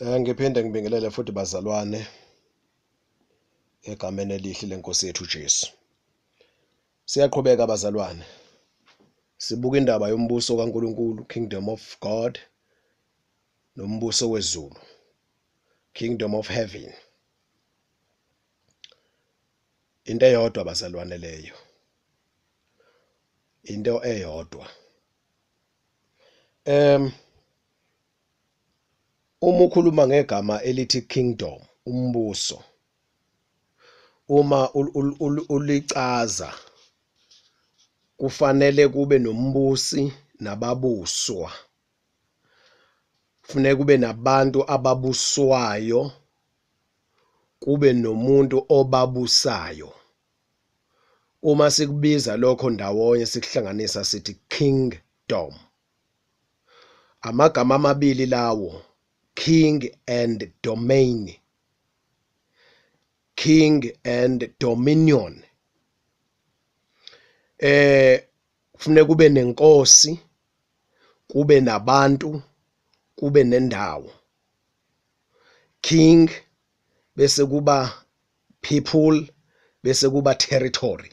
Ngiphinde ngibingelele futhi bazalwane egameni elihle leNkosi yethu Jesu. Siyaqhubeka bazalwane. Sibuka indaba yombuso kaNkuluNkulu, Kingdom of God, nombuso wezulu, Kingdom of Heaven. Into eyodwa bazalwane leyo. Into eyodwa. Uma ukhuluma ngegama elithi kingdom, umbuso, uma ulichaza kufanele kube nombusi nababuswa. Kufanele kube nabantu ababuswayo, kube nomuntu obabusayo. Uma sikubiza lokho ndawonye sikuhlanganisa sithi kingdom. Amagama amabili lawo, king and domain. King and dominion. Kufanele kube nenkosi, kube nabantu, kube nendawo. King bese kuba people, bese kuba territory.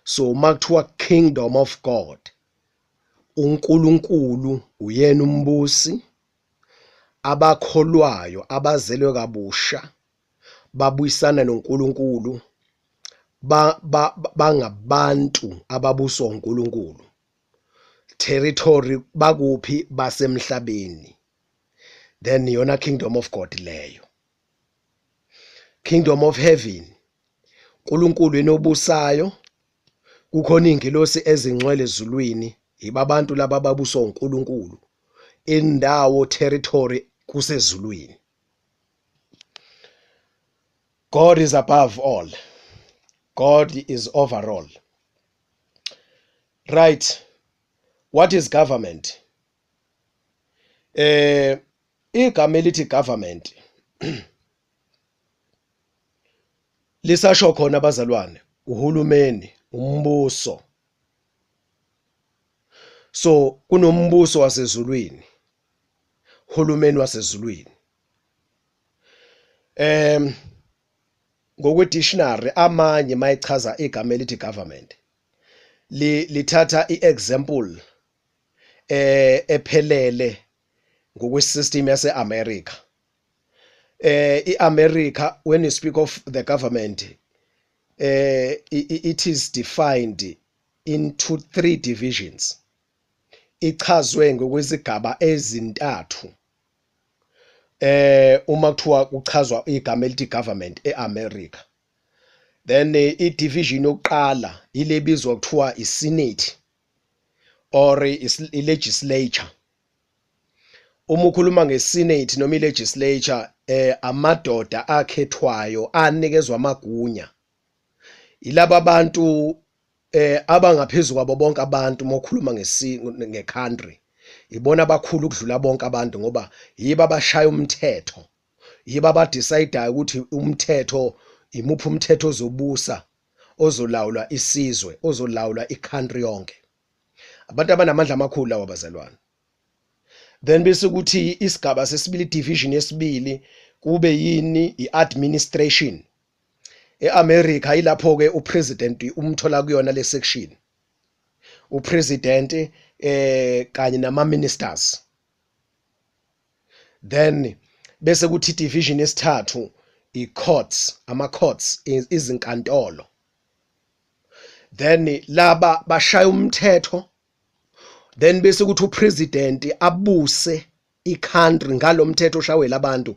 So makuthiwa kingdom of God, uNkulunkulu uyena umbusi, abakholwayo abazelwe kabusha babuyisana noNkulunkulu, bangabantu ababuswa uNkulunkulu. Territory bakuphi? Basemhlabeni. Then yona kingdom of God leyo. Kingdom of Heaven, uNkulunkulu enobusayo, kukhona ingilosi ezingcwele ezulwini, ibabantu laba ababuswa uNkulunkulu. Indawo, territory kusezulwini. God is above all. God is overall. Right. What is government? Igama elithi government lisasho khona abazalwane, uhulumeni, umbuso. So kunombuso wasezulwini, uhulumeni wasezulwini. Ngokwe-dictionary amanye mayichaza igama elithi government lithatha i-example ephelele ngokwe-system yase-America. I-America, when you speak of the government, it is defined into 3 divisions. Ichazwe ngokwezigaba ezintathu. Uma kuthiwa kuchazwa igama elithi government eAmerica, then i-division yokuqala ilebizwa kuthiwa i-Senate or i-legislature. Uma ukhuluma nge-Senate noma i-legislature, amadoda akhethwayo anikezwa amagunya. Ilaba abantu abangaphezulu kwabo bonke abantu mokhuluma nge-country. Ibona abakhulu ukudlula bonke abantu ngoba yibo abashaya umthetho. Yibo abadecide ukuthi umthetho imuphi umthetho ozobusa, ozolawula isizwe, ozolawula i-country yonke. Abantu abanamandla amakhulu lawo bazalwane. Then bese kuthi isigaba sesibili, division yesibili, kube yini? I-administration. E-America ilapho ke upresident umthola kuyona le section. Upresident kanye nama ministers. Then bese kuthi division yesithathu i-courts, ama-courts, izinkantolo. Then laba bashaya umthetho. Then bese kuthi upresident abuse i-country ngalomthetho oshawela abantu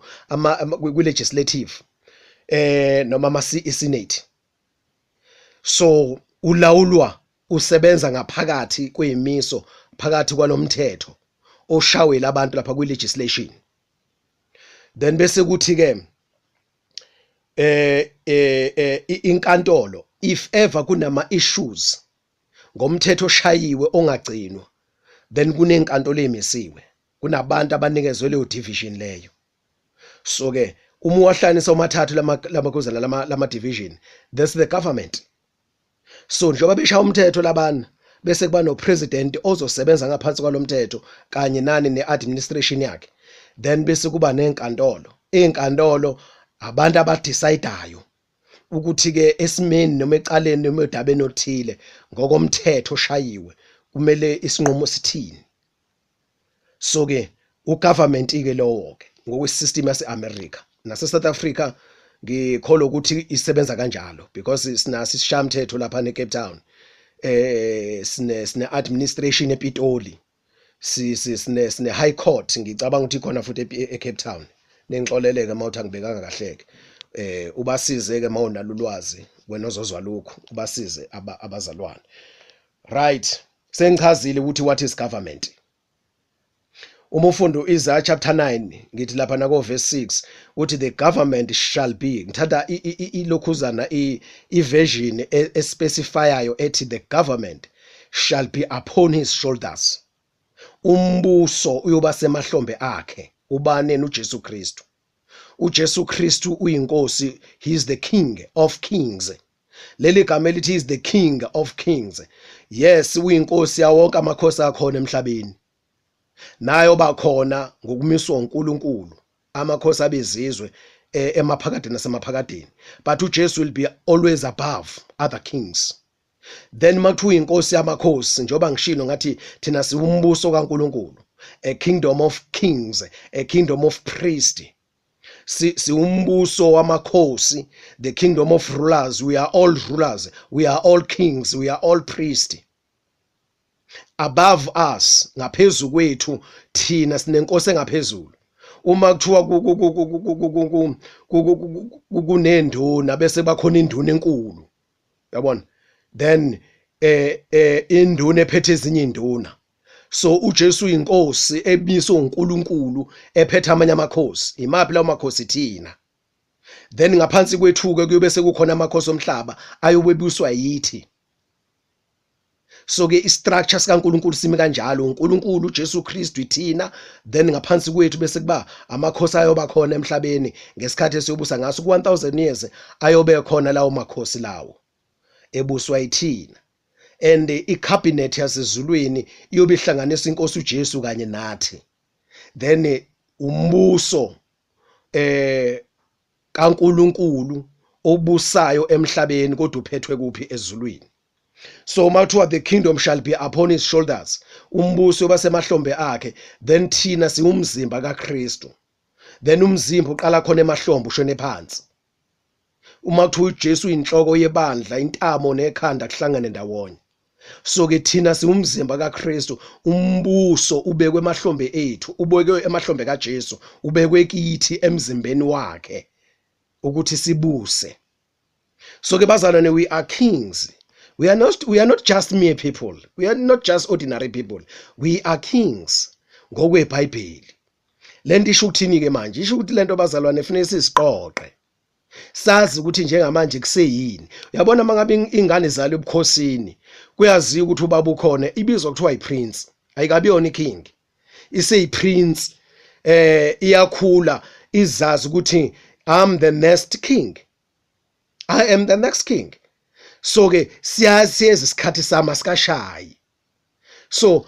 kwi-legislative noma i-senate. So ulawulwa, usebenza ngaphakathi kwemiso, phakathi kwalomthetho oshawela abantu lapha kwi-legislation. Then bese kuthi ke inkantolo, if ever kunama issues ngomthetho oshayiwe ongagcinwa, then kunenkantolo emisiwe, kunabantu abanikezwe leyo division leyo. So ke uma wahlanisa omathathu lamakuzana lama division, that's the government. So njengoba beshaya umthetho labana, bese kuba no president ozosebenza ngaphansi kwalomthetho kanye nani neadministration yakhe. then bese kuba nenkantolo. Inkantolo abantu abadecidayo ukuthi ke esimeni noma ecaleni noma edabeni othile ngokomthetho oshayiwe kumele isinqumo sithini. So ke ugovernment ke lowo ke ngokwesystem yaseAmerica nase-South Africa ngikholwa ukuthi isebenza kanjalo because sinasi isishamthetho lapha eCape Town. Sine administration ePitoli, sine high court ngicabanga ukuthi khona futhi eCape Town. Nengixoleleke mawuthi angibekanga kahleke. Ubasize ke mawunalo ulwazi wena ozozwa lokho ubasize abazalwane. Right, sengichazile ukuthi what is government. Uma ufunda Isaiah chapter 9 ngithi lapha nako verse 6 uthi the government shall be, ngithatha ilokhuzana iversion especifyayo ethi the government shall be upon his shoulders. Umbuso uyoba semahlombe akhe. Ubani? uJesu Kristu. uJesu Kristu uyinkosi, he is the king of kings. Leli gama elithi is the king of kings, yes, uyinkosi yawonke amakhosi akhona emhlabeni. Nayo bakhona ngokumiswa uNkulunkulu amakhosi abezizwe emaphakadeni nasemaphakadeni, but uJesu will be always above other kings. Then makuthiwa inkosi yamakhosi, njoba ngishilo ngathi thina siwumbuso kaNkulunkulu, a kingdom of kings, a kingdom of priests. Siwumbuso wamakhosi, the kingdom of rulers. We are all rulers, we are all kings, we are all priests. Above us, ngaphezulu kwethu thina sinenkosi engaphezulu. Uma kuthiwa kunenduna bese bakhona induna enkulu, yabona, then induna ephethe ezinye induna. So uJesu inkosi ebiswe uNkulunkulu ephethe amanye amakhosi. Imaphi lawo makhosi? Thina. Then ngaphansi kwethu ke kuyobe sekukhona amakhosi omhlaba ayobebuswa yithi. So ke istructure sikaNkulunkulu simi kanjalo, uNkulunkulu uJesu Kristu ithina, then ngaphansi kwethu bese kuba amakhosi ayoba khona emhlabeni ngesikhathi esiyobusa ngaso ku 1000 years, ayobe khona lawo makhosi lawo ebuswa yithina. And icabinet yasezulwini iyobe ihlanganisa inkosi uJesu kanye nathi. Then umbuso kaNkulunkulu obusayo emhlabeni kodwa uphethwe kuphi? Ezulwini. So mathiwa the kingdom shall be upon his shoulders, umbuso basemahlombe akhe, then thina siwumzimba kaKristu. Then umzimba uqala khona emahlombe ushone phansi. Uma kuthiwa uJesu inhloko yebandla, intamo nekhanda kuhlangane ndawonye. So ke thina siwumzimba kaKristu, umbuso ubekwe emahlombe ethu, ubekwe emahlombe kaJesu, ubekwe kithi emzimbeni wakhe ukuthi sibuse. So ke bazalwane, we are kings. We are not just mere people. We are not just ordinary people. We are kings ngokweBhayibheli. Lento isho ukuthini ke manje? Isho ukuthi lento bazalwane efanele siziqoqe. Sazi ukuthi njengamanje kuseyini. Uyabona mangabe ingane zalo ebukhosini, kuyaziwa ukuthi ubaba ukhona, ibizwa kuthiwa yiprince. Ayikabiyona iking. Iseyiprince. Iyakhula izazi ukuthi I'm the next king. I am the next king. So ke siyazi isikhathi sama sikashayi. So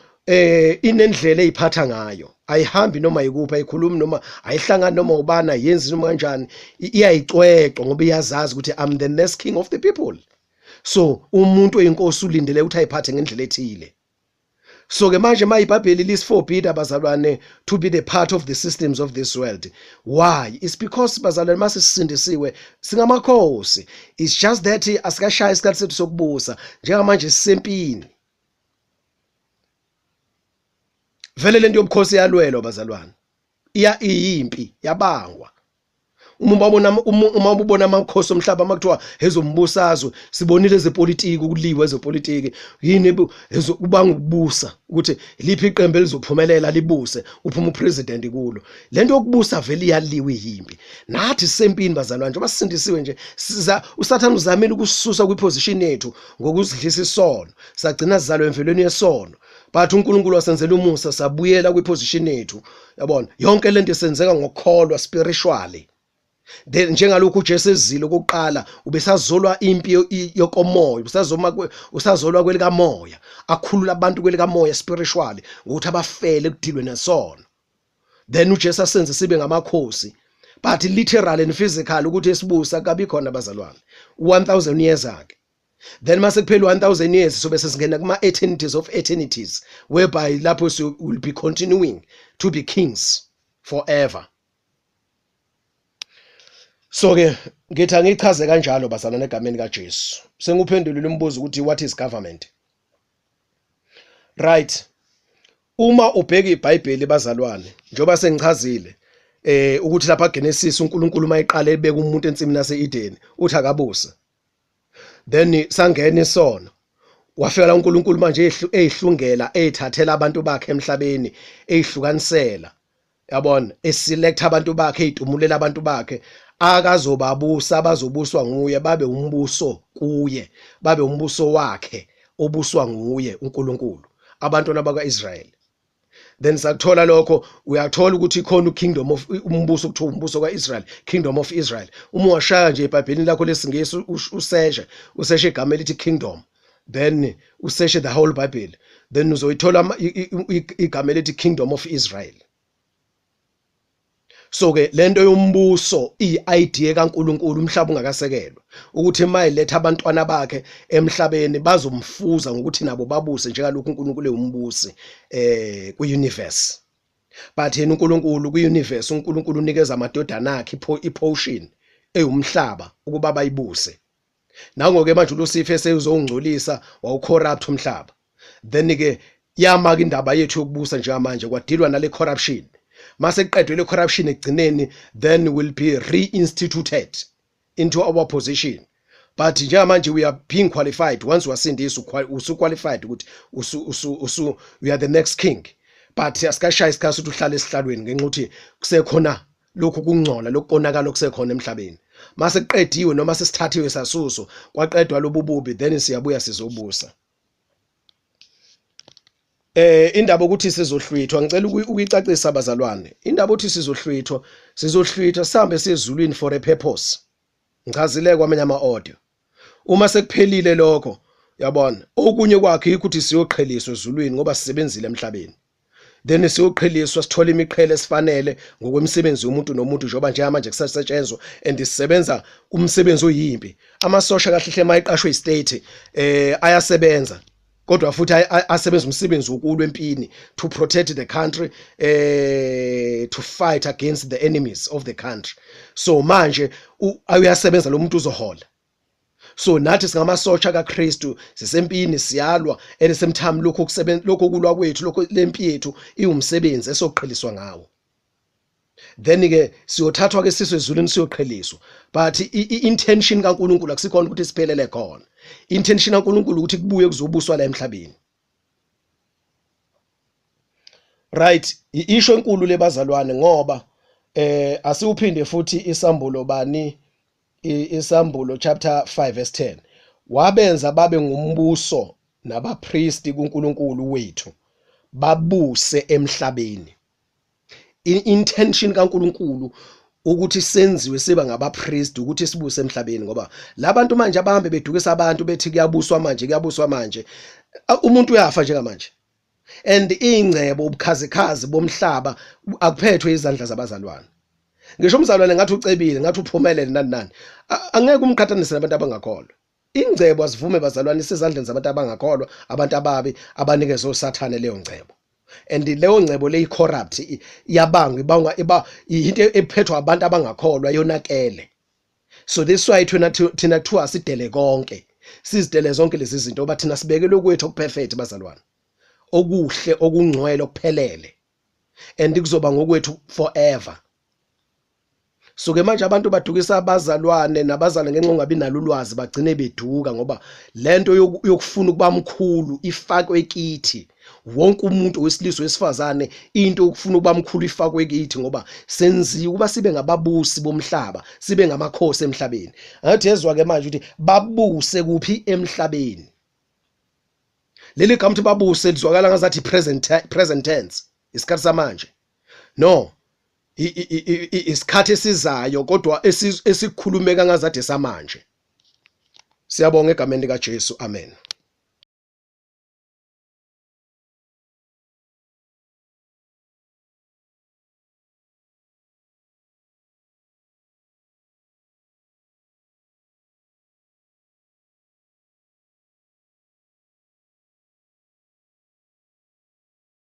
inendlela eyiphatha ngayo, ayihambi noma yikuphi, ayikhulumi noma ayihlangana noma ubana, yenzi noma kanjani, iyayicweqwa ngoba iyazazi ukuthi I'm the next king of the people. So umuntu oyinkosi ulindele ukuthi ayiphathe ngendlela ethile. So ke manje iBhayibheli lisiforbid abazalwane to be the part of the systems of this world. Why? It's because bazalwane mase sisindisiwe singamakhosi. It's just that asikashaya isikhathi sethu sokubusa njengamanje sisempini. Vele lento yobukhosi yalwelwa bazalwane. Iyimpi yabangwa. Uma ubona amakhosi omhlaba amakuthiwa ezombusazwe, sibonile ezepolitiki ukuliwa ezepolitiki, yini ezokubanga ukubusa ukuthi liphi iqembu elizophumelela libuse uphuma upresident kulo. Lento yokubusa vele iyaliwa iyimpi. Nathi sisempini bazalwane njengoba sisindisiwe nje, uSathane uzamile ukusisusa kwiposition yethu ngokuzidlisa isono. Sagcina sizalwe emvelweni yesono. But uNkulunkulu wasenzela umusa sabuyela kwiposition yethu. Yabona, yonke lento isenzeka ngokukholwa spiritually. Then njengalokhu uJesu ezilo kokuqala ubesazolwa impi yokomoya, usazolwa kwelikamoya, akhulula abantu kwelikamoya spiritually ukuthi abafele kudilwe nesono. then uJesu asenze sibe ngamakhosi, but literal and physical ukuthi esibusa kabi khona bazalwane 1000 years ake. Then mase kuphela 1000 years so bese singena kuma eternities of eternities, whereby lapho so will be continuing to be kings forever. So ke ngithi angichaze kanjalo bazalwane egameni kaJesu. Senguphendulile umbuzo ukuthi what is government? Right. Uma ubheka iBhayibheli bazalwane, njoba sengichazile ukuthi lapha Genesis uNkulunkulu mayiqala ebeka umuntu ensimini yaseEden uthi akabuse. Then sangena isono. Wafika la uNkulunkulu manje eyihlungela ethathela abantu bakhe emhlabeni eyihlukanisela. Yabona, eselect abantu bakhe eyidumulela abantu bakhe akazobabusa abazobuswa nguye babe umbuso kuye, babe umbuso wakhe obuswa nguye uNkulunkulu abantwana bakwaIsrael. Then sakuthola lokho uyathola ukuthi ikhona ukingdom of umbuso kuthiwa umbuso kwaIsrael, kingdom of Israel. Uma washaya nje eBhayibhelini lakho lesingisi useshe igama elithi kingdom, then useshe the whole Bible, then uzoyithola igama elithi kingdom of Israel. So ke lento yombuso iidea kaNkulunkulu umhlaba ungakasekelwa ukuthi mayiletha abantwana bakhe emhlabeni bazomfuza ngokuthi nabo babuse njengalokhu uNkulunkulu umbusi ku-universe. But yena uNkulunkulu ku-universe uNkulunkulu unikeza amadodana akhe iportion eyumhlaba ukuba bayibuse. Nangoke manje uLucifer seyuzongcolisa wawucorrupt umhlaba. Then ke yamaka indaba yethu yokubusa njengamanje kwadilwa nale corruption. Mase kuqedwe le corruption egcineni, then will be reinstituted into our position. But njengamanje we are being qualified. Once wasindiswa usuqualified ukuthi we are the next king. But asikashaya isikhathi ukuthi uhlale esihlalweni ngenxa ukuthi kusekhona lokhu kungcola lokukonakala okusekhona emhlabeni. Mase kuqediwe noma sesithathiwe sasuso kwaqedwa lobububi, then siyabuya sizobusa. Indaba ukuthi sizohlwithwa ngicela ukuyicacisa abazalwane. Indaba ukuthi sizohlwithwa sihambe sezulwini for a purpose. Ngichazile kwamanye ama-audio. Uma sekuphelile lokho, yabona, okunye kwakhe ukuthi siyoqheliswa ezulwini ngoba sisebenzile emhlabeni. Then siyoqheliswa sithola imiqhele esifanele ngokwemisebenzi yomuntu nomuntu njengoba nje manje kusasetshenzwa and sisebenza umsebenzi oyimpi. Amasosha kahle hle mayiqashwe istate ayasebenza. Kodwa futhi asebenza umsebenzi wokulwa empini to protect the country, to fight against the enemies of the country. So manje uyasebenza lo muntu uzohola. So nathi singamasotsha kaKristu sisempini siyalwa and semtime lokho kulwa kwethu lokho lempi yethu iwumsebenzi esoqheliswa ngawo. Then ke siyothathwa ke siswe ezulwini siyoqheliswa. But intention kaNkulunkulu akusikhona ukuthi siphelele khona. Intention kaNkulunkulu ukuthi kubuye kuzobuswa la emhlabeni. Right, isho enkulu lebazalwane ngoba asiuphinde futhi isambulo bani isambulo chapter 5 verse 10. Wabenza babe ngumbuso nabapriesti kuNkulunkulu wethu babuse emhlabeni. Intention kaNkulunkulu ukuthi senziwe siba ngabapriest ukuthi sibuse emhlabeni ngoba labantu manje abahambe bedukisa abantu bethi kuyabuswa manje umuntu uyafa njengamanje and ingcebo ubukhazikhazi bomhlaba akuphethwe izandla zabazalwane. Ngisho umzalwane ngathi ucebile ngathi uphumelele nani angeke umqhathanise nabantu abangakholwa. Ingcebo asivume bazalwane isezandleni zabantu abangakholwa, abantu ababi abanikezwe uSathane leyo ngcebo. And leyo ngcebo le corrupt ibangwa into ephethwa abantu abangakholwa yonakele. So this why thina kuthiwa sidele konke, sizidele zonke lezi zinto oba thina sibekele kwethu okuperfect bazalwane, okuhle okungcwele okuphelele, and kuzoba ngokwethu forever. So ke manje abantu badukisa abazalwane nabazalwane ngenxa ungabi nalo ulwazi bagcine beduka ngoba lento yokufuna ukuba mkhulu ifakwe kithi. Wonke umuntu wesilisa wesifazane into ukufuna ukuba mkhulu ifakwe kithi ngoba senziwe kuba sibe ngababusi bomhlaba, sibe ngamakhosi emhlabeni. Ngathi yezwa ke manje ukuthi babuse kuphi emhlabeni. Leli gama ukuthi babuse lizwakala ngazathi present tense, isikhathi samanje. No. Isikhathi esizayo kodwa esikhulumeka ngazathi samanje. Siyabonga egameni likaJesu, amen.